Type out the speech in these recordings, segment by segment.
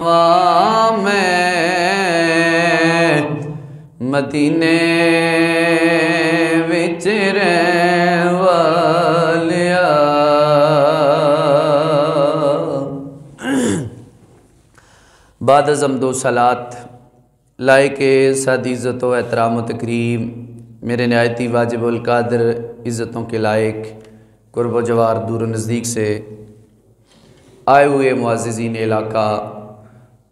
मैं मदीने विच रहने वालिया। बाद ज़म्दो सलात लायके सद इज़्ज़त व एहतराम व तकरीम मेरे नहायती वाजिबुल कादिर इज़्ज़तों के लायक कुर्ब जवार दूर नज़दीक से आए हुए मुअज़्ज़िज़ीन इलाका,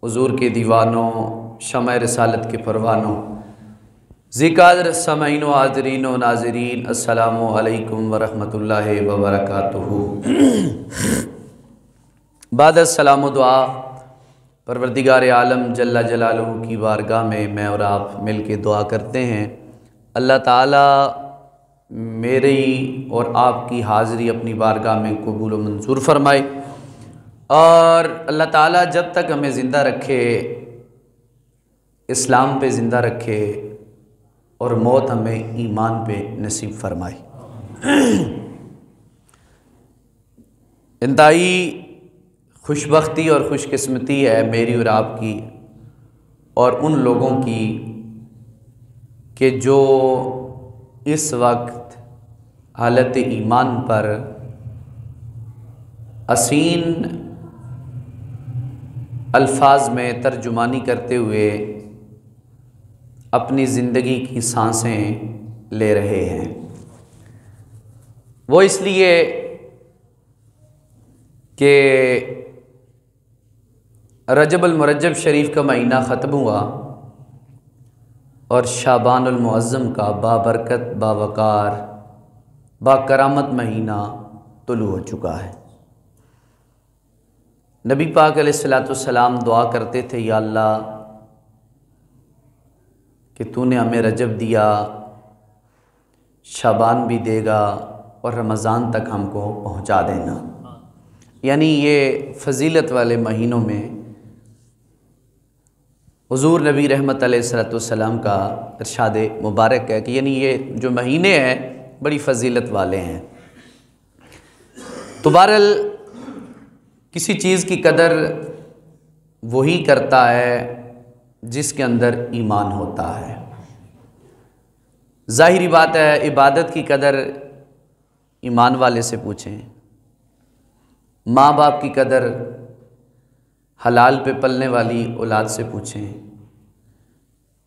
हुज़ूर के दीवानों, शमअ रिसालत के परवानों, ज़िक्र समाईन व हाज़रीन व नाज़रीन, अस्सलामु अलैकुम व रहमतुल्लाहि व बरकातुहू। बाद अस्सलाम दुआ परवरदिगार आलम जल्ला जलालुहू की बारगाह में मैं और आप मिल के दुआ करते हैं, अल्लाह ताला मेरी और आपकी हाज़िरी अपनी बारगाह में कबूल व मंजूर फरमाए और अल्लाह ताला जब तक हमें ज़िंदा रखे इस्लाम पे ज़िंदा रखे और मौत हमें ईमान पे नसीब फरमाए। इंतहाई खुशबख्ती और खुशकिस्मती है मेरी और आपकी और उन लोगों की कि जो इस वक्त हालत ईमान पर हसीन अल्फाज में तर्जुमानी करते हुए अपनी ज़िंदगी की सांसें ले रहे हैं। वो इसलिए कि रजब अल-मुरज्जब शरीफ का महीना ख़त्म हुआ और शाबान अल-मुअज़्ज़म का बाबरकत, बावकार, बाकरामत महीना तुलू हो चुका है। नबी पाक अलैहिस्सलाम दुआ करते थे, या अल्लाह कि तूने हमें रजब दिया, शाबान भी देगा और रमज़ान तक हमको पहुंचा देना। यानी ये फ़जीलत वाले महीनों में हुज़ूर नबी रहमत अलैहिस्सलाम का इरशाद मुबारक है कि यानी ये जो महीने हैं बड़ी फ़जीलत वाले हैं। तो बहरहाल किसी चीज़ की कदर वही करता है जिसके अंदर ईमान होता है। ज़ाहिरी बात है, इबादत की कदर ईमान वाले से पूछें, माँ बाप की कदर हलाल पे पलने वाली औलाद से पूछें,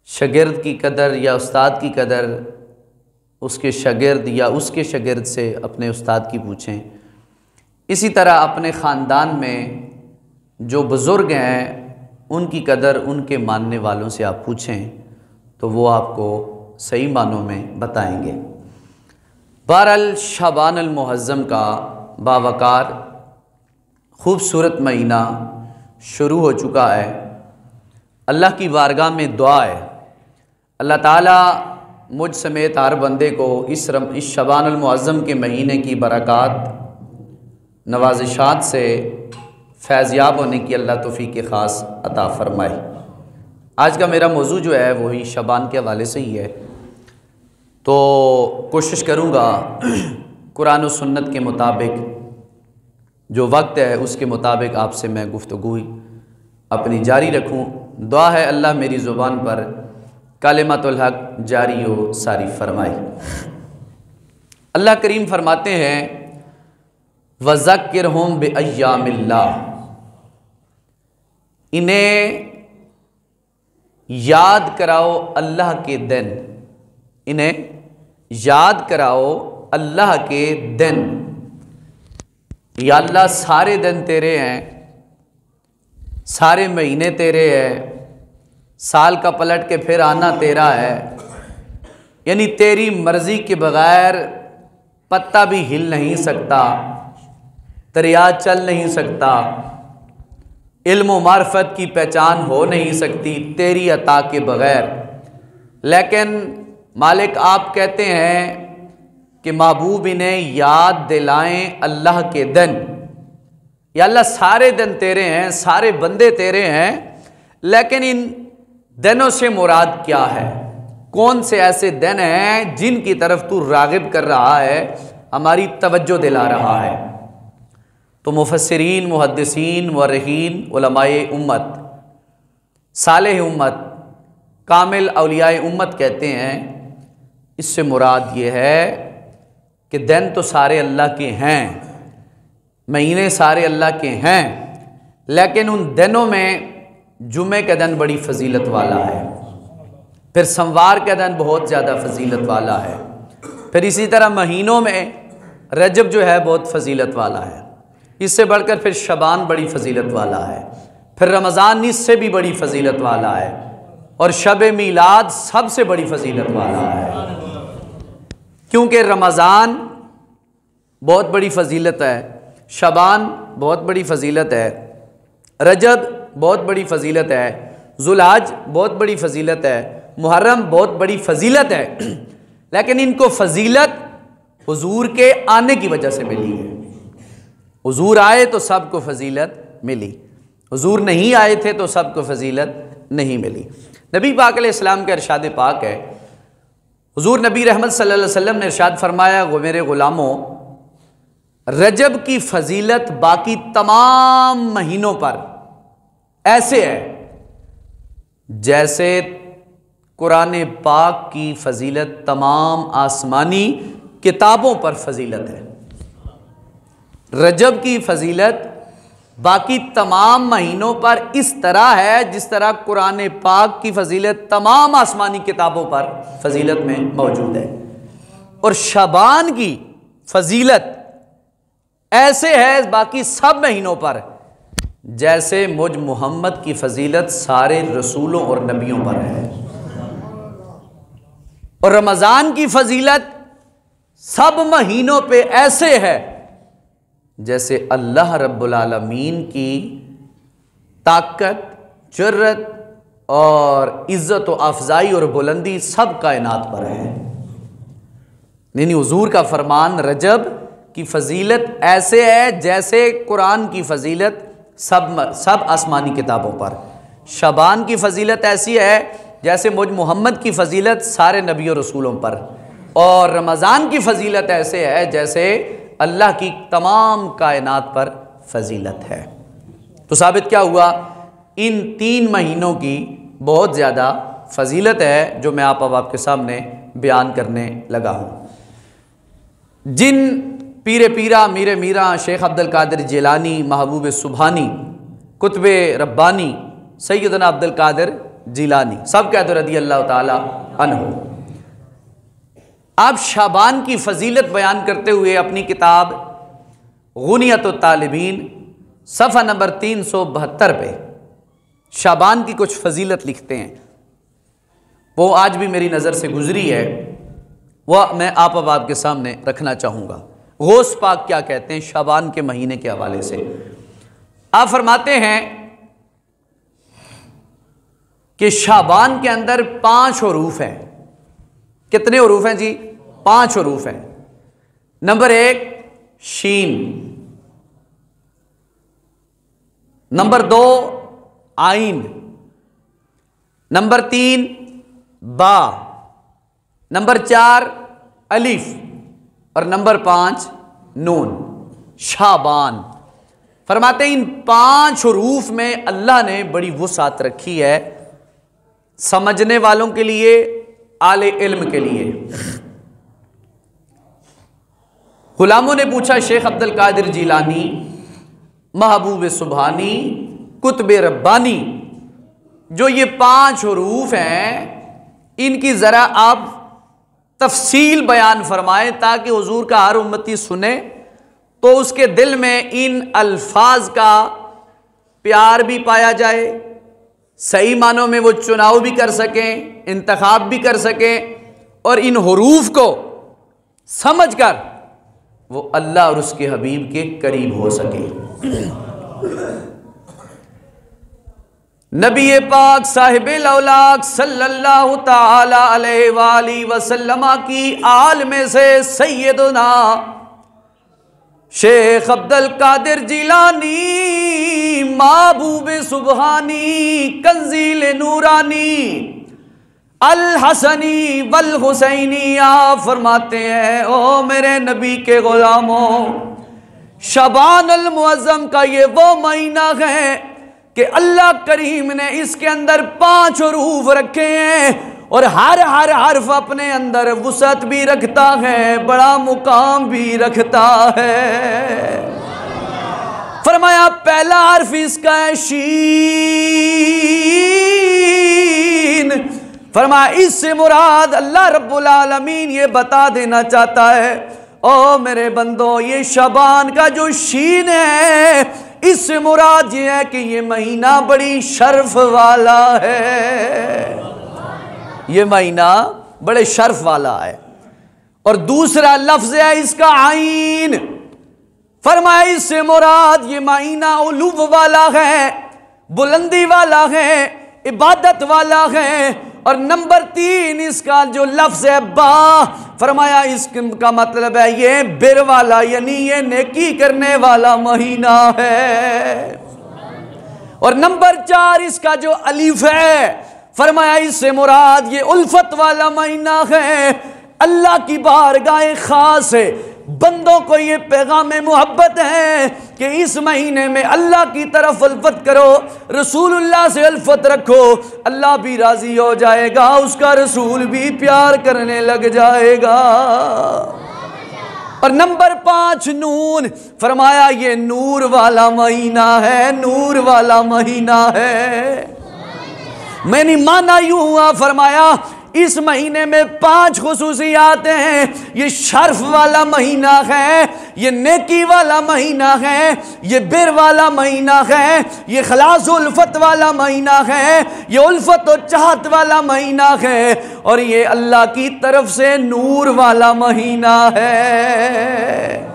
शागिर्द की कदर या उस्ताद की कदर उसके शागिर्द या उसके शागिर्द से अपने उस्ताद की पूछें। इसी तरह अपने ख़ानदान में जो बुज़ुर्ग हैं उनकी कदर उनके मानने वालों से आप पूछें तो वो आपको सही मानों में बताएंगे। बहरहाल शाबान अल-मुअज़्ज़म का बावकार खूबसूरत महीना शुरू हो चुका है। अल्लाह की बारगाह में दुआ है, अल्लाह ताला मुझ समेत हर बंदे को इस शाबान अल-मुअज़्ज़म के महीने की बरक़ात, नवाज़िशात से फैज़याब होने की अल्लाह तौफ़ीक़ ख़ास अता फ़रमाए। आज का मेरा मौजू जो है वही शाबान के हवाले से ही है, तो कोशिश करूँगा कुरान और सुन्नत के मुताबिक जो वक्त है उसके मुताबिक आपसे मैं गुफ्तगू अपनी जारी रखूँ। दुआ है अल्लाह मेरी ज़ुबान पर कलिमतुल हक़ जारी व सारी फरमाए। अल्लाह करीम फरमाते हैं, वज़क्किरहुम बिअय्यामिल्लाह, इन्हें याद कराओ अल्लाह के दिन, इन्हें याद कराओ अल्लाह के दिन। या अल्लाह सारे दिन तेरे हैं, सारे महीने तेरे हैं, साल का पलट के फिर आना तेरा है। यानी तेरी मर्ज़ी के बग़ैर पत्ता भी हिल नहीं सकता, दरिया चल नहीं सकता, इल्म व मार्फत की पहचान हो नहीं सकती तेरी अता के बग़ैर। लेकिन मालिक आप कहते हैं कि महबूब इन्हें याद दिलाएं अल्लाह के दिन। या अल्लाह सारे दिन तेरे हैं, सारे बंदे तेरे हैं, लेकिन इन दिनों से मुराद क्या है? कौन से ऐसे दिन हैं जिनकी तरफ तू राग़िब कर रहा है, हमारी तवज्जो दिला रहा है? तो मुफस्सिरीन, मुहद्दिसीन, मुअर्रिखीन, उलमाए उम्मत सालेह उम्मत, कामिल औलियाए उम्मत कहते हैं, इससे मुराद ये है कि दिन तो सारे अल्लाह के हैं, महीने सारे अल्लाह के हैं, लेकिन उन दिनों में जुमे का दिन बड़ी फजीलत वाला है, फिर सोमवार का दिन बहुत ज़्यादा फजीलत वाला है, फिर इसी तरह महीनों में रजब जो है बहुत फजीलत वाला है, इससे बढ़कर फिर शबान बड़ी फजीलत वाला है, फिर रमज़ान इससे भी बड़ी फजीलत वाला है, और शब मीलाद सबसे बड़ी फजीलत वाला है। क्योंकि रमज़ान बहुत बड़ी फजीलत है, शबान बहुत बड़ी फजीलत है, रजब बहुत बड़ी फजीलत है, जुल्हज बहुत बड़ी फजीलत है, मुहर्रम बहुत बड़ी फजीलत है, लेकिन इनको फजीलत हुजूर के आने की वजह से मिली है। हुजूर आए तो सबको फजीलत मिली, हुजूर नहीं आए थे तो सबको फजीलत नहीं मिली। नबी पाक अलैहिस्सलाम का इरशाद पाक है, हुजूर नबी रहमत सल्लल्लाहु अलैहि वसल्लम ने इरशाद फरमाया, वो मेरे ग़ुलामों, रजब की फजीलत बाकी तमाम महीनों पर ऐसे है जैसे कुरान पाक की फजीलत तमाम आसमानी किताबों पर फजीलत है। रजब की फजीलत बाकी तमाम महीनों पर इस तरह है जिस तरह कुरान पाक की फजीलत तमाम आसमानी किताबों पर फजीलत में मौजूद है। और शबान की फजीलत ऐसे है बाकी सब महीनों पर जैसे मुझ मोहम्मद की फजीलत सारे रसूलों और नबियों पर है। और रमज़ान की फजीलत सब महीनों पे ऐसे है जैसे अल्लाह रब्बुल आलमीन की ताकत, जुर्रत और इज़्ज़त व अफजाई और बुलंदी सब कायनात पर है। यानी हुजूर का फरमान रजब की फजीलत ऐसे है जैसे कुरान की फजीलत सब आसमानी किताबों पर। शबान की फजीलत ऐसी है जैसे मुझ मोहम्मद की फजीलत सारे नबी और रसूलों पर। और रमज़ान की फजीलत ऐसे है जैसे अल्लाह की तमाम कायनात पर फजीलत है। तो साबित क्या हुआ, इन 3 महीनों की बहुत ज़्यादा फजीलत है जो मैं अब आपके सामने बयान करने लगा हूँ। जिन पीरे पीरा, मीरे मीरा, शेख अब्दुल कादिर जिलानी, महबूब सुबहानी, कुतुब रब्बानी, सैयदना अब्दुल कादिर जिलानी, सब कहते रदी अल्लाह ताला अन्हु। आप शाबान की फजीलत बयान करते हुए अपनी किताब गुनियत तालिबीन सफ़ा नंबर 372 पे शाबान की कुछ फजीलत लिखते हैं। वो आज भी मेरी नज़र से गुजरी है, वह मैं आप अब आपके सामने रखना चाहूँगा। गौस पाक क्या कहते हैं शाबान के महीने के हवाले से। आप फरमाते हैं कि शाबान के अंदर 5 हरूफ हैं। कितने हरूफ हैं जी? 5 हरूफ हैं। नंबर 1 शीन, नंबर 2 आइन, नंबर 3 बा, नंबर 4 अलिफ और नंबर 5 नून। शाबान फरमाते हैं इन 5 हरूफ में अल्लाह ने बड़ी वुसात रखी है समझने वालों के लिए, आले इल्म के लिए। गुलामों ने पूछा शेख अब्दुल कादिर जिलानी, महबूब सुबहानी, कुतुब रब्बानी, जो ये 5 हरूफ हैं इनकी ज़रा आप तफसील बयान फरमाएं ताकि हुजूर का हर उम्मती सुने तो उसके दिल में इन अल्फाज का प्यार भी पाया जाए, सही मानों में वो चुनाव भी कर सकें, इंतखाब भी कर सकें और इन हुरूफ को समझकर वो अल्लाह और उसके हबीब के करीब हो सके। नबी पाक साहिबे लौलाक सल्लल्लाहु ताला अलैहि वसल्लम की आल में से सैयदना शेख अब्दुल कादिर जिलानी, महबूब सुबहानी, कंजील नूरानी, अल हसनी वल हुसैनी आप फरमाते हैं, ओ मेरे नबी के गुलामों, शबान अल मुअज्जम का ये वो महीना है कि अल्लाह करीम ने इसके अंदर 5 हरूफ रखे हैं और हर हर्फ अपने अंदर वुसअत भी रखता है, बड़ा मुकाम भी रखता है। फरमाया पहला हर्फ इसका है शीन। फरमाया इससे मुराद अल्लाह रब्बुल आलमीन ये बता देना चाहता है, ओ मेरे बंदो, ये शबान का जो शीन है इससे मुराद ये है कि ये महीना बड़ी शर्फ वाला है, ये महीना बड़े शर्फ वाला है। और दूसरा लफ्ज है इसका आइन। फरमाया इससे मुराद ये महीना उलूव वाला है, बुलंदी वाला है, इबादत वाला है। और नंबर 3 इसका जो लफ्ज है बा, फरमाया इसका मतलब है ये बिर वाला, यानी ये नेकी करने वाला महीना है। और नंबर 4 इसका जो अलीफ है, फरमाया इससे मुराद ये उल्फत वाला महीना है, अल्लाह की बारगाह खास है। बंदों को ये पैगाम मोहब्बत है कि इस महीने में अल्लाह की तरफ उल्फत करो, रसूलुल्लाह से उल्फत रखो, अल्लाह भी राजी हो जाएगा, उसका रसूल भी प्यार करने लग जाएगा। और नंबर 5 नून, फरमाया ये नूर वाला महीना है, नूर वाला महीना है। मैंने माना यूं हुआ, फरमाया इस महीने में 5 खुसूसियात हैं। ये शर्फ वाला महीना है, ये नेकी वाला महीना है, ये बिर वाला महीना है, ये खलास उल्फत वाला महीना है, ये उल्फत और चाहत वाला महीना है, और ये अल्लाह की तरफ से नूर वाला महीना है।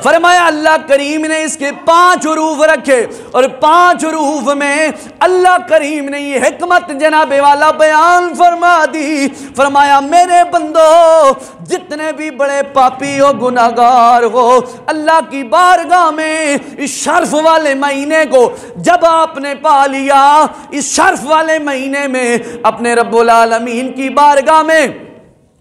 फरमाया अल्लाह करीम ने इसके 5 हरूफ रखे और 5 हरूफ में अल्लाह करीम ने ये हिकमत जनाबे वाला बयान फरमा दी। फरमाया मेरे बंदो, जितने भी बड़े पापी हो, गुनाहगार हो, अल्लाह की बारगाह में इस शर्फ वाले महीने को जब आपने पा लिया, इस शर्फ वाले महीने में अपने रब्बुल आलमीन की बारगाह में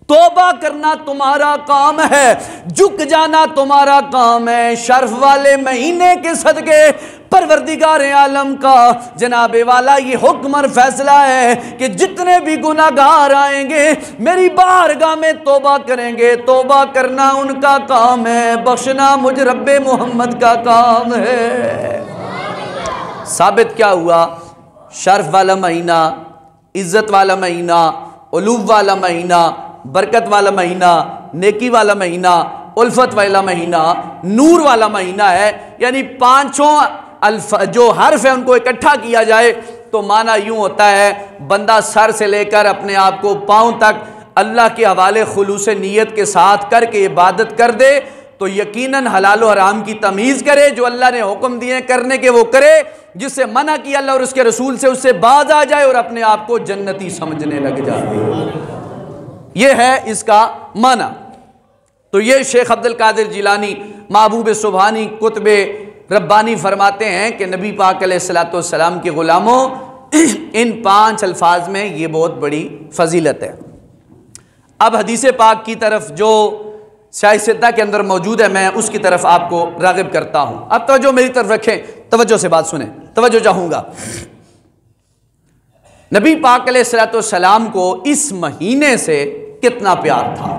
तौबा करना तुम्हारा काम है, झुक जाना तुम्हारा काम है। शर्फ वाले महीने के सदके परवरदिगार आलम का जनाबे वाला ये हुक्म और फैसला है कि जितने भी गुनाहगार आएंगे मेरी बारगाह में तौबा करेंगे, तौबा करना उनका काम है, बख्शना मुझ रब्बे मोहम्मद का काम है। साबित क्या हुआ? शर्फ वाला महीना, इज्जत वाला महीना, उलूफ वाला महीना, बरकत वाला महीना, नेकी वाला महीना, उल्फत वाला महीना, नूर वाला महीना है। यानी 5 जो हर्फ है उनको इकट्ठा किया जाए तो माना यूं होता है, बंदा सर से लेकर अपने आप को पांव तक अल्लाह के हवाले खुलूस नीयत के साथ करके इबादत कर दे तो यकीनन हलाल और हराम की तमीज़ करे, जो अल्लाह ने हुक्म दिए करने के वो करे, जिससे मना किया अल्लाह और उसके रसूल से उससे बाज आ जाए और अपने आप को जन्नती समझने लग जाए। ये है इसका माना। तो ये शेख अब्दुल कादिर जिलानी महबूब सुबहानी कुतबे रब्बानी फरमाते हैं कि नबी पाक अलैहिस्सलातु वस्सलाम के ग़ुलामों, इन 5 अल्फाज में ये बहुत बड़ी फजीलत है। अब हदीस पाक की तरफ जो शाइस्ता के अंदर मौजूद है, मैं उसकी तरफ आपको राग़िब करता हूँ। अब तवज्जो मेरी तरफ रखें, तवज्जो से बात सुने, तवज्जो चाहूँगा। नबी पाक अलैहिस्सलातु वस्सलाम को इस महीने से कितना प्यार था,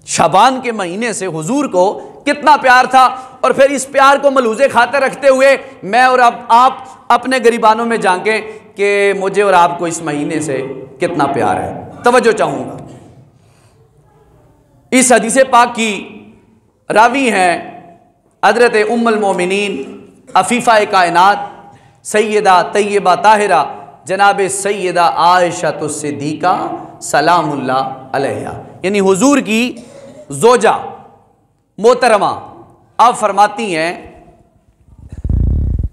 शबान के महीने से हुजूर को कितना प्यार था, और फिर इस प्यार को मलूज़े खातिर रखते हुए मैं और आप अपने गरीबानों में झांकें कि मुझे और आपको इस महीने से कितना प्यार है। तवज्जो चाहूँगा। इस हदीस पाक की रावी हैं हज़रत उम्मुल मोमिनीन अफ़ीफ़ा कायनात सैयदा तय्यबा ताहिरा जनाब सैयदा आयशा सिद्दीक़ा सलामुल्लाह अलैहा, यानी हुजूर की ज़ोजा मोहतरमा। आप फरमाती हैं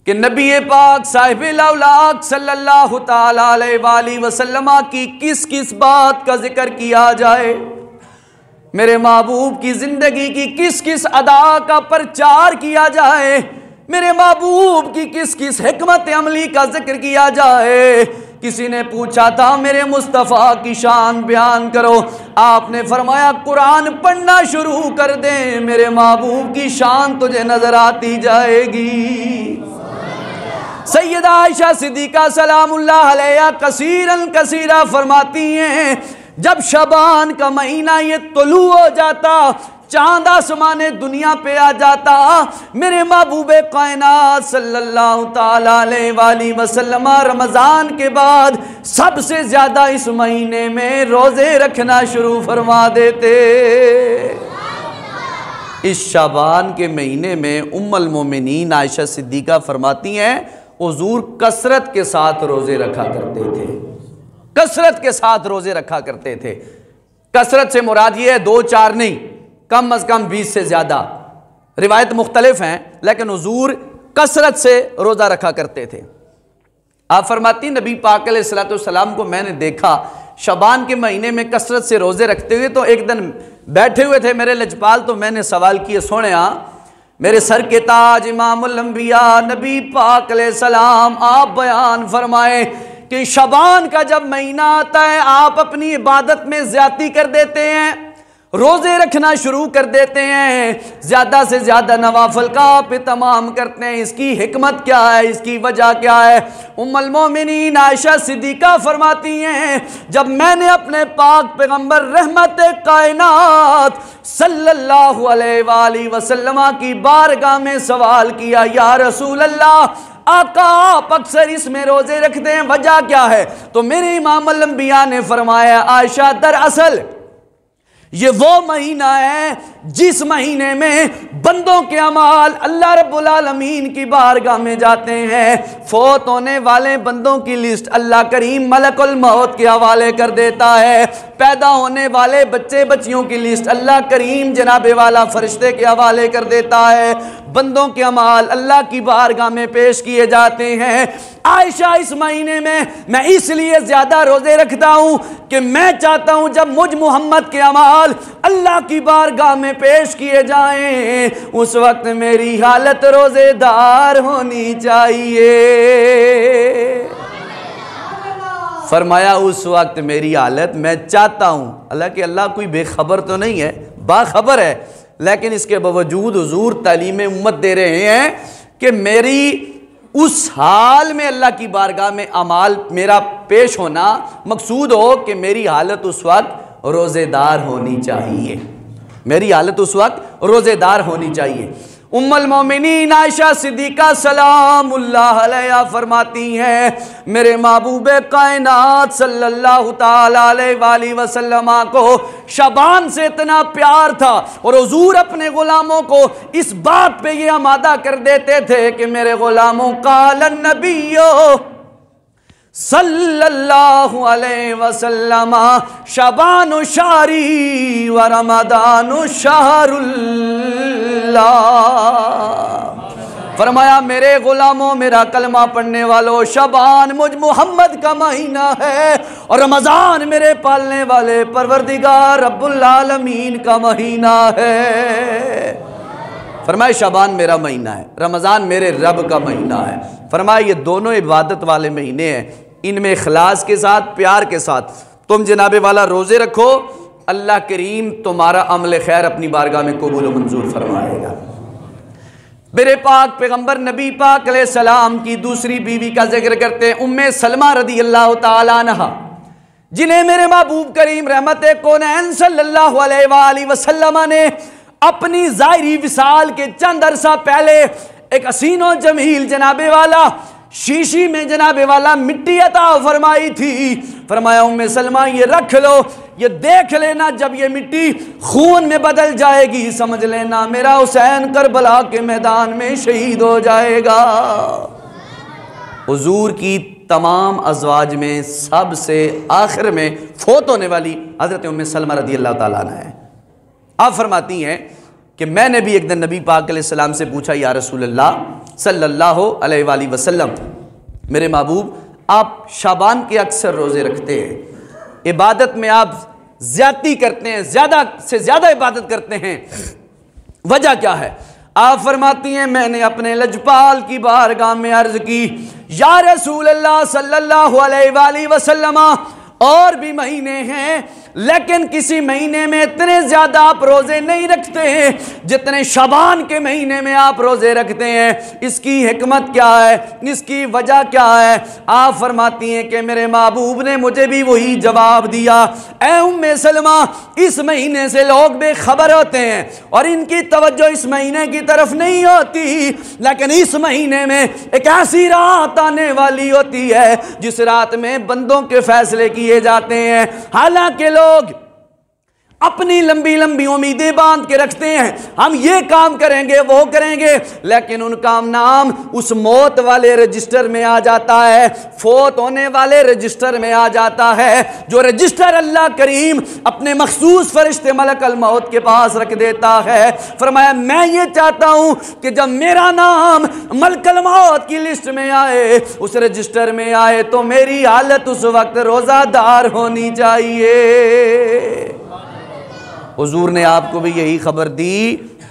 कि नबी पाक साहिबुल औलाद सल्लल्लाहु ताला अलैहि वसल्लम की किस किस बात का जिक्र किया जाए, मेरे महबूब की ज़िंदगी की किस किस अदा का प्रचार किया जाए, मेरे महबूब की किस किस हिकमत अमली का जिक्र किया जाए। किसी ने पूछा था मेरे मुस्तफ़ा की शान बयान करो, आपने फरमाया कुरान पढ़ना शुरू कर दे, मेरे महबूब की शान तुझे नजर आती जाएगी। सैयदा आयशा सिद्दीका सलामुल्लाह अलैहा कसीरन कसीरा फरमाती हैं, जब शबान का महीना ये तुलू हो जाता, चांद आसमाने दुनिया पे आ जाता, मेरे महबूबे कायनात सल्लल्लाहु ताला अलैहि वसल्लम रमज़ान के बाद सबसे ज़्यादा इस महीने में रोज़े रखना शुरू फरमा देते। इस शाबान के महीने में उम्मुल मोमिनीन आयशा सिद्दीका फरमाती हैं, हुजूर कसरत के साथ रोज़े रखा करते थे, कसरत के साथ रोज़े रखा करते थे। कसरत से मुराद ये है 2-4 नहीं, कम अज़ कम 20 से ज़्यादा। रिवायत मुख्तलिफ हैं, लेकिन हुजूर कसरत से रोज़ा रखा करते थे। आप फरमाती नबी पाक अलैहिस्सलाम को मैंने देखा शबान के महीने में कसरत से रोज़े रखते हुए। तो एक दिन बैठे हुए थे मेरे लजपाल, तो मैंने सवाल किए, सोने मेरे सर के ताज इमामुल अंबिया नबी पाक अलैहिस्सलाम, आप बयान फरमाए कि शबान का जब महीना आता है आप अपनी इबादत में ज्यादती कर देते हैं, रोज़े रखना शुरू कर देते हैं, ज़्यादा से ज़्यादा नवाफिल का आप तमाम करते हैं, इसकी हिकमत क्या है, इसकी वजह क्या है? उम्मुल मोमिनीन आयशा सिद्दीका फरमाती हैं, जब मैंने अपने पाक पैगंबर रहमत कायनात सल्लल्लाहु अलैहि वसल्लम की बारगाह में सवाल किया, या रसूल अल्लाह, आका आप अक्सर इसमें रोज़े रखते हैं, वजह क्या है? तो मेरे इमामुल अंबिया ने फरमाया, आयशा दरअसल ये वो महीना है जिस महीने में बंदों के अमाल अल्लाह रब्बुल आलमीन की बारगाह में जाते हैं। फोत होने वाले बंदों की लिस्ट अल्लाह करीम मलकुल मौत के हवाले कर देता है, पैदा होने वाले बच्चे बच्चियों की लिस्ट अल्लाह करीम जनाबे वाला फरिश्ते के हवाले कर देता है, बंदों के अमाल अल्लाह की बारगाह में पेश किए जाते हैं। आयशा, इस महीने में मैं इसलिए ज्यादा रोजे रखता हूं कि मैं चाहता हूं जब मुझ मोहम्मद के अमाल अल्लाह की बारगाह में पेश किए जाएं, उस वक्त मेरी हालत रोजेदार होनी चाहिए। फरमाया उस वक्त मेरी हालत मैं चाहता हूं, हालांकि अल्लाह कोई बेखबर तो नहीं है, बाखबर है, लेकिन इसके बावजूद हुजूर तालीम उम्मत दे रहे हैं कि मेरी उस हाल में अल्लाह की बारगाह में अमाल मेरा पेश होना मकसूद हो कि मेरी हालत उस वक्त रोज़ेदार होनी चाहिए, मेरी हालत उस वक्त रोज़ेदार होनी चाहिए। उम्मुल मोमिनीन आयशा सिद्दीका सलामुल्लाह अलैहा फरमाती हैं, मेरे महबूबे कायनात सल्लल्लाहु ताला अलैहि वसल्लम को शबान से इतना प्यार था और हुजूर अपने गुलामों को इस बात पे ये आमादा कर देते थे कि मेरे गुलामों कालन नबियो सल्लल्लाहु अलैहि वसल्लम शबानु शारी व रमदानु शहरुल्लाह। फरमाया मेरे गुलामों, मेरा कलमा पढ़ने वालों, शबान मुझ मोहम्मद का महीना है और रमज़ान मेरे पालने वाले परवरदिगार रब्बुल आलमीन का महीना है। फरमाया शबान मेरा महीना है, रमज़ान मेरे रब का महीना है। फरमाया ये दोनों इबादत वाले महीने हैं, इनमें इखलास के साथ, प्यार के साथ तुम जनाबे वाला रोज़े रखो, अल्लाह करीम तुम्हारा अमल खैर अपनी बारगाह में कबूल मंजूर फरमाएगा। मेरे पाक पैगंबर नबी पाक अलैहिस्सलाम की दूसरी बीवी का जिक्र करते हैं, उम्मे सलमा रदी अल्लाह ताला अन्हा, जिन्हें मेरे महबूब करीम रहमत कौनैन सल्लल्लाहु अलैहि वसल्लम ने अपनी ज़ाहिरी विसाल के चंद अरसा पहले एक हसीनो जमील जनाबे वाला शीशी में जनाबे वाला मिट्टी अता फरमाई थी। फरमाया उम्मे सलमा ये रख लो, ये देख लेना, जब ये मिट्टी खून में बदल जाएगी समझ लेना मेरा हुसैन करबला के मैदान में शहीद हो जाएगा। हुजूर की तमाम अज़वाज में सबसे आखिर में फोत होने वाली हज़रत उम्मे सलमा रदी अल्लाह ताला अन्हा है। आप फरमाती हैं कि मैंने भी एक दिन नबी पाक अलैहिस्सलाम से पूछा, या रसूल अल्लाह सल्लल्लाहु अलैहि वसल्लम, मेरे महबूब आप शाबान के अक्सर रोज़े रखते हैं, इबादत में आप ज़्यादती करते हैं, ज़्यादा से ज़्यादा इबादत करते हैं, वजह क्या है? आप फरमाती हैं मैंने अपने लजपाल की बारगाह में अर्ज़ की, या रसूल अल्लाह सल्लल्लाहु अलैहि वसल्लम और भी महीने हैं लेकिन किसी महीने में इतने ज़्यादा आप रोज़े नहीं रखते हैं जितने शबान के महीने में आप रोज़े रखते हैं। इसकी हिकमत क्या है, इसकी वजह क्या है? आप फरमाती हैं कि मेरे महबूब ने मुझे भी वही जवाब दिया, ऐ उम्मे सलमा, इस महीने से लोग बेखबर होते हैं और इनकी तवज्जो इस महीने की तरफ नहीं होती, लेकिन इस महीने में एक ऐसी रात आने वाली होती है जिस रात में बंदों के फैसले किए जाते हैं। हालांकि लोग अपनी लंबी लंबी उम्मीदें बांध के रखते हैं, हम ये काम करेंगे वो करेंगे, लेकिन उनका नाम उस मौत वाले रजिस्टर में आ जाता है, फोत होने वाले रजिस्टर में आ जाता है, जो रजिस्टर अल्लाह करीम अपने मखसूस फरिश्ते मलकल मौत के पास रख देता है। फरमाया मैं ये चाहता हूं कि जब मेरा नाम मलकल मौत की लिस्ट में आए, उस रजिस्टर में आए, तो मेरी हालत उस वक्त रोजादार होनी चाहिए। हुजूर ने आपको भी यही खबर दी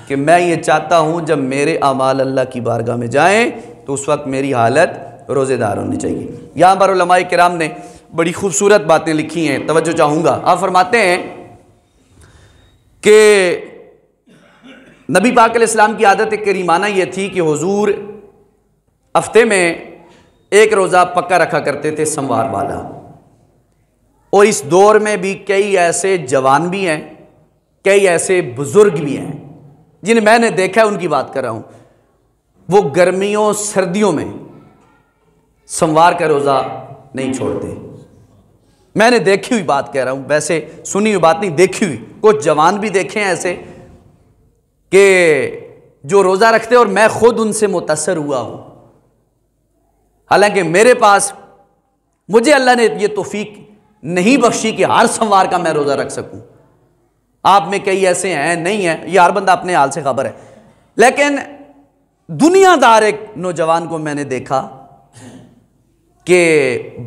कि मैं ये चाहता हूँ जब मेरे अमाल अल्लाह की बारगाह में जाएं तो उस वक्त मेरी हालत रोज़ेदार होनी चाहिए। यहाँ पर उलमाए किराम ने बड़ी खूबसूरत बातें लिखी हैं, तवज्जो चाहूँगा। आप फरमाते हैं कि नबी पाक अलैहिस्सलाम की आदत करीमाना ये थी कि हुजूर हफ्ते में एक रोज़ा पक्का रखा करते थे, सोमवार वाला। और इस दौर में भी कई ऐसे जवान भी हैं, कई ऐसे बुजुर्ग भी हैं जिन्हें मैंने देखा है, उनकी बात कर रहा हूं। वो गर्मियों सर्दियों में सोमवार का रोज़ा नहीं छोड़ते। मैंने देखी हुई बात कह रहा हूं, वैसे सुनी हुई बात नहीं, देखी हुई। कुछ जवान भी देखे हैं ऐसे कि जो रोज़ा रखते और मैं खुद उनसे मुतासर हुआ हूं। हालांकि मेरे पास, मुझे अल्लाह ने ये तौफीक नहीं बख्शी कि हर सोमवार का मैं रोज़ा रख सकूं। आप में कई ऐसे हैं, नहीं है, ये हर बंदा अपने हाल से खबर है। लेकिन दुनियादार एक नौजवान को मैंने देखा कि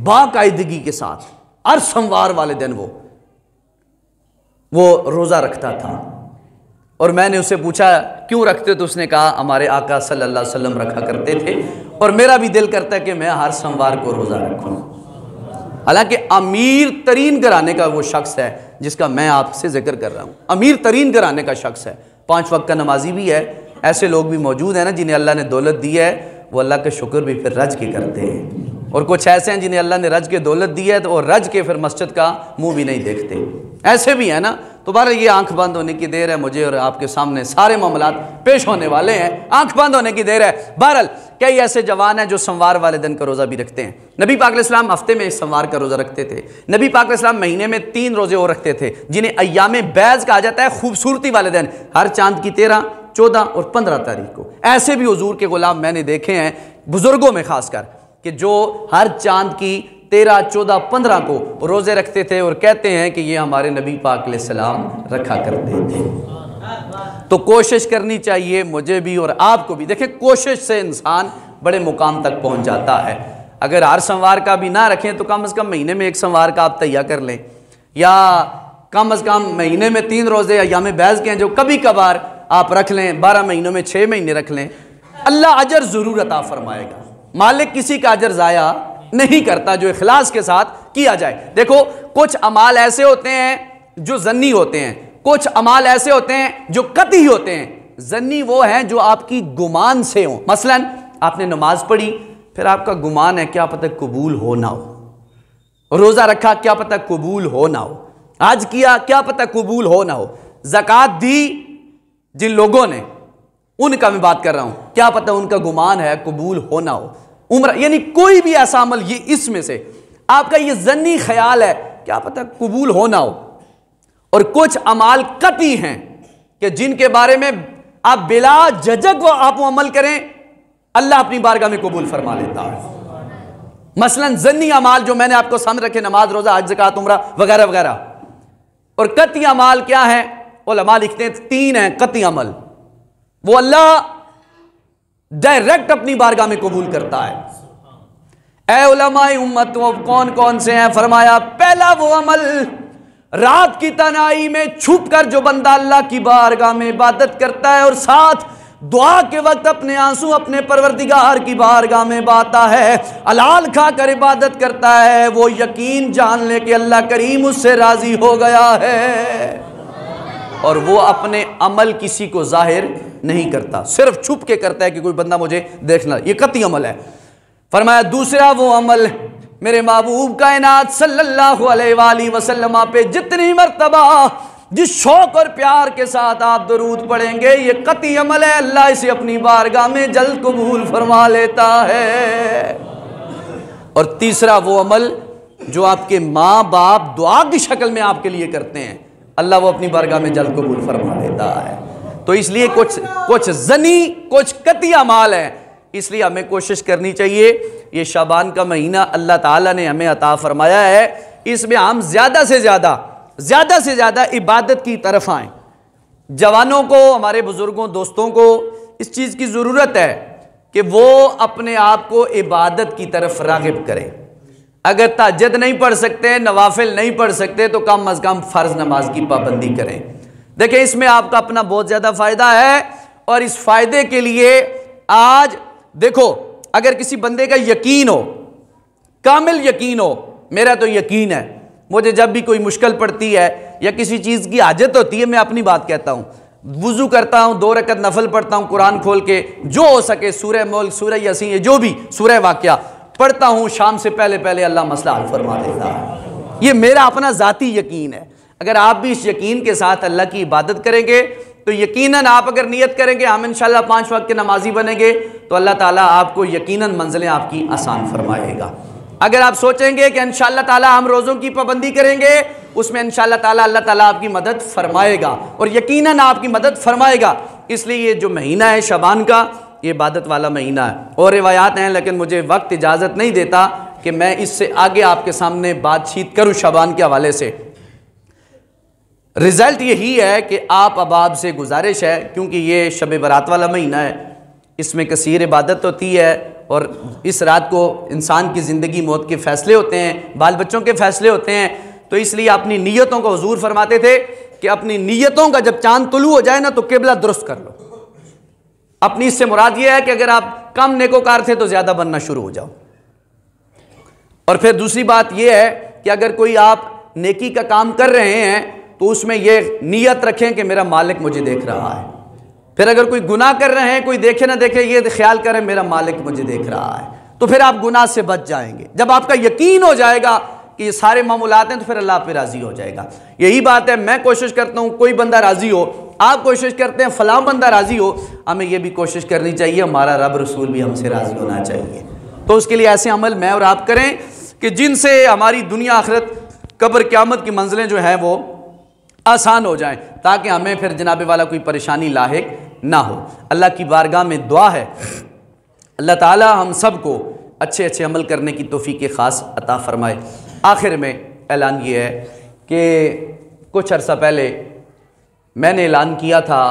बाकायदगी के साथ हर सोमवार वाले दिन वो रोज़ा रखता था। और मैंने उससे पूछा क्यों रखते, तो उसने कहा हमारे आका सल्लल्लाहु अलैहि वसल्लम रखा करते थे और मेरा भी दिल करता है कि मैं हर सोमवार को रोज़ा रखूं। हालांकि अमीर तरीन घराने का वो शख्स है जिसका मैं आपसे जिक्र कर रहा हूँ, अमीर तरीन घराने का शख्स है, 5 वक्त का नमाजी भी है। ऐसे लोग भी मौजूद हैं ना जिन्हें अल्लाह ने दौलत दी है, वो अल्लाह का शुक्र भी फिर रज के करते हैं। और कुछ ऐसे हैं जिन्हें अल्लाह ने रज के दौलत दी है तो और रज के फिर मस्जिद का मुंह भी नहीं देखते, ऐसे भी है ना। तो बहरहाल ये आंख बंद होने की देर है, मुझे और आपके सामने सारे मामलात पेश होने वाले हैं, आंख बंद होने की देर है। बहरहाल कई ऐसे जवान हैं जो सोमवार वाले दिन का रोज़ा भी रखते हैं। नबी पाक अलैहिस्सलाम हफ्ते में सोमवार का रोज़ा रखते थे। नबी पाक अलैहिस्सलाम महीने में 3 रोज़े और रखते थे जिन्हें अय्यामे बैज़ कहा जाता है, खूबसूरती वाले दिन, हर चांद की 13, 14 और 15 तारीख को। ऐसे भी हुजूर के गुलाम मैंने देखे हैं, बुजुर्गों में खासकर, कि जो हर चांद की 13, 14, 15 को रोज़े रखते थे और कहते हैं कि ये हमारे नबी पाक अलैहिस्सलाम रखा करते थे। तो कोशिश करनी चाहिए मुझे भी और आपको भी। देखिए, कोशिश से इंसान बड़े मुकाम तक पहुंच जाता है। अगर हर सोमवार का भी ना रखें तो कम से कम महीने में एक सोमवार का आप तैयार कर लें, या कम से कम महीने में 3 रोज़े अय्याम बैज़ के हैं जो कभी कभार आप रख लें, 12 महीनों में 6 महीने रख लें। अल्लाह अजर ज़रूर अता फरमाएगा। मालिक किसी का अजर ज़ाया नहीं करता जो इखलास के साथ किया जाए। देखो, कुछ अमाल ऐसे होते हैं जो ज़न्नी होते हैं, कुछ अमाल ऐसे होते हैं जो कतई होते हैं। ज़न्नी वो हैं जो आपकी गुमान से हो। मसलन आपने नमाज पढ़ी, फिर आपका गुमान है क्या पता कबूल हो ना हो। रोज़ा रखा, क्या पता कबूल हो ना हो। हज किया, क्या पता कबूल हो ना हो। ज़कात दी जिन लोगों ने, उनका मैं बात कर रहा हूं, क्या पता उनका गुमान है कबूल हो ना हो। उम्र, यानी कोई भी ऐसा अमल, ये इसमें से आपका ये ज़न्नी ख्याल है क्या पता कबूल हो ना हो। और कुछ अमाल कतई हैं कि जिनके बारे में आप बिला झिझक वो आप अमल करें, अल्लाह अपनी बारगाह में कबूल फरमा लेता है। मसलन ज़न्नी अमाल जो मैंने आपको सामने रखे, नमाज, रोज़ा, हज, ज़कात, उम्रा वगैरह वगैरह। और कतई अमाल क्या है? उलमा लिखते हैं 3 हैं कतई अमल, वो अल्लाह डायरेक्ट अपनी बारगाह में कबूल करता है। ए उलमाए उम्मत, वो कौन कौन से हैं? फरमाया, पहला वो अमल, रात की तनाई में छुप कर जो बंदा अल्लाह की बारगाह में इबादत करता है और साथ दुआ के वक्त अपने आंसू अपने परवरदिगार की बारगाह में बहाता है, हलाल खाकर इबादत करता है, वो यकीन जान ले कि अल्लाह करीम उससे राजी हो गया है। और वो अपने अमल किसी को जाहिर नहीं करता, सिर्फ छुप के करता है कि कोई बंदा मुझे देखना, ये कतई अमल है। फरमाया दूसरा वो अमल मेरे महबूब कायनात सल्लल्लाहु अलैहि वसल्लम पे जितनी मर्तबा जिस शौक और प्यार के साथ आप दरूद पढ़ेंगे, ये कतई अमल है, अल्लाह इसे अपनी बारगाह में जल्द कबूल फरमा लेता है। और तीसरा वो अमल जो आपके माँ बाप दुआ की शक्ल में आपके लिए करते हैं, अल्लाह वो अपनी बारगाह में जल्द कबूल फरमा लेता है। तो इसलिए कुछ ज़नी कुछ कतई अमाल है, इसलिए हमें कोशिश करनी चाहिए। ये शाबान का महीना अल्लाह ताला ने हमें अता फरमाया है, इसमें हम ज़्यादा से ज़्यादा इबादत की तरफ आएँ। जवानों को, हमारे बुज़ुर्गों, दोस्तों को इस चीज़ की ज़रूरत है कि वो अपने आप को इबादत की तरफ राग़िब करें। अगर तहज्जुद नहीं पढ़ सकते, नवाफिल नहीं पढ़ सकते, तो कम अज़ कम फ़र्ज़ नमाज की पाबंदी करें। देखिए इसमें आपका अपना बहुत ज़्यादा फ़ायदा है, और इस फ़ायदे के लिए आज देखो, अगर किसी बंदे का यकीन हो, कामिल यकीन हो, मेरा तो यकीन है, मुझे जब भी कोई मुश्किल पड़ती है या किसी चीज़ की हाजत होती है, मैं अपनी बात कहता हूँ, वुज़ू करता हूँ, 2 रकत नफल पढ़ता हूँ, कुरान खोल के जो हो सके, सूरह मुल्क, सूरह यासीन, जो भी सूरह वाक़या पढ़ता हूँ, शाम से पहले पहले अल्लाह मसला हल फरमा देता है। ये मेरा अपना ज़ाती यकीन है। अगर आप भी इस यकीन के साथ अल्लाह की इबादत करेंगे तो यकीनन आप अगर नियत करेंगे हम इंशाल्लाह 5 वक्त के नमाजी बनेंगे, तो अल्लाह ताला आपको यकीनन मंजिलें आपकी आसान फरमाएगा। अगर आप सोचेंगे कि इंशाल्लाह ताला हम रोज़ों की पाबंदी करेंगे, उसमें इंशाल्लाह ताला अल्लाह ताला आपकी मदद फरमाएगा, और यकीनन आपकी मदद फरमाएगा। इसलिए ये जो महीना है शाबान का, ये इबादत वाला महीना है। और रिवायात हैं, लेकिन मुझे वक्त इजाज़त नहीं देता कि मैं इससे आगे आपके सामने बातचीत करूँ शाबान के हवाले से। रिज़ल्ट यही है कि आप अबाब से गुजारिश है, क्योंकि ये शब बरात वाला महीना है, इसमें कसीर इबादत होती है, और इस रात को इंसान की ज़िंदगी मौत के फ़ैसले होते हैं, बाल बच्चों के फ़ैसले होते हैं। तो इसलिए अपनी नीयतों को हुजूर फरमाते थे कि अपनी नीयतों का जब चांद तुलू हो जाए ना, तो किबला दुरुस्त कर लो। अपनी इससे मुराद ये है कि अगर आप कम नेकोकार थे तो ज़्यादा बनना शुरू हो जाओ। और फिर दूसरी बात यह है कि अगर कोई आप नेकी का काम कर रहे हैं तो उसमें यह नीयत रखें कि मेरा मालिक मुझे देख रहा है। फिर अगर कोई गुनाह कर रहे हैं, कोई देखे ना देखे, ये ख्याल करें मेरा मालिक मुझे देख रहा है, तो फिर आप गुनाह से बच जाएंगे। जब आपका यकीन हो जाएगा कि ये सारे मामूलात हैं, तो फिर अल्लाह पे राज़ी हो जाएगा। यही बात है, मैं कोशिश करता हूँ कोई बंदा राज़ी हो, आप कोशिश करते हैं फलां बंदा राज़ी हो, हमें ये भी कोशिश करनी चाहिए हमारा रब रसूल भी हमसे राज़ी होना चाहिए। तो उसके लिए ऐसे अमल मैं और आप करें कि जिनसे हमारी दुनिया आखिरत कब्र क़यामत की मंजिलें जो हैं वो आसान हो जाएं, ताकि हमें फिर जनाबे वाला कोई परेशानी लाहिक ना हो। अल्लाह की बारगाह में दुआ है अल्लाह ताला हम सब को अच्छे अच्छे अमल करने की तौफीक ख़ास अता फ़रमाए। आखिर में ऐलान ये है कि कुछ अर्सा पहले मैंने ऐलान किया था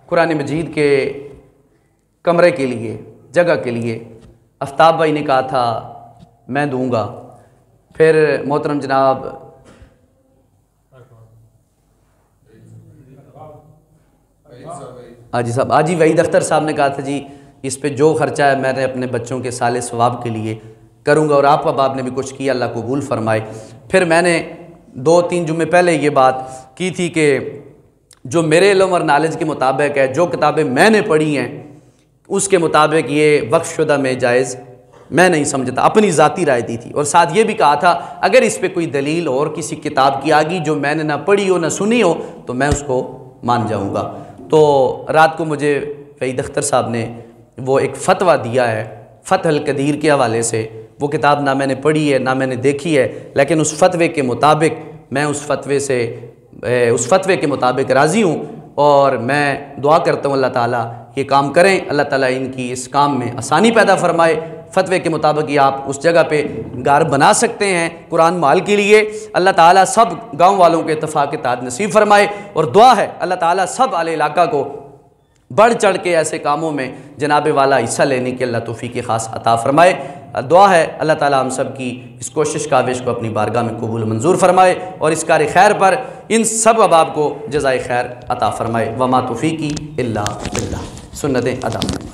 कुरान मजीद के कमरे के लिए, जगह के लिए, आफ्ताब भाई ने कहा था मैं दूंगा, फिर मोहतरम जनाब हाजी साहब, हाजी वहीद अख्तर साहब ने कहा था जी इस पे जो खर्चा है मैंने अपने बच्चों के साले सवाब के लिए करूँगा, और आप बाप ने भी कुछ किया, अल्लाह कबूल फरमाए। फिर मैंने 2-3 जुम्मे पहले ये बात की थी कि जो मेरे इल्म और नॉलेज के मुताबिक है, जो किताबें मैंने पढ़ी हैं उसके मुताबिक ये वक्फशुदा में जायज़ मैं नहीं समझता, अपनी ज़ाती राय दी थी। और साथ ये भी कहा था अगर इस पर कोई दलील और किसी किताब की आ गई जो मैंने ना पढ़ी हो ना सुनी हो तो मैं उसको मान जाऊँगा। तो रात को मुझे वहीद अख्तर साहब ने वो एक फ़तवा दिया है फ़तहुल क़दीर के हवाले से। वो किताब ना मैंने पढ़ी है ना मैंने देखी है, लेकिन उस फतवे के मुताबिक मैं उस फतवे के मुताबिक राज़ी हूँ, और मैं दुआ करता हूँ अल्लाह ताला ये काम करें, अल्लाह ताला इनकी इस काम में आसानी पैदा फरमाए। फतवे के मुताबिक ही आप उस जगह पे घर बना सकते हैं कुरान माल के लिए। अल्लाह ताला सब गाँव वालों के इत्तफ़ाक़ इत्तेहाद नसीब फरमाए, और दुआ है अल्लाह ताला सब आले इलाका को बढ़ चढ़ के ऐसे कामों में जनाबे वाला हिस्सा लेने की अल्लाह तौफ़ीक़ ख़ास अता फ़रमाए। दुआ है अल्लाह ताला हम सब की इस कोशिश काविश को अपनी बारगाह में कबूल मंजूर फरमाए, और इस कार खैर पर इन सब अहबाब को जज़ाए खैर अता फ़रमाए। वमा तौफ़ीक़ी इल्ला बिल्लाह। सुन्नतें अदा करें।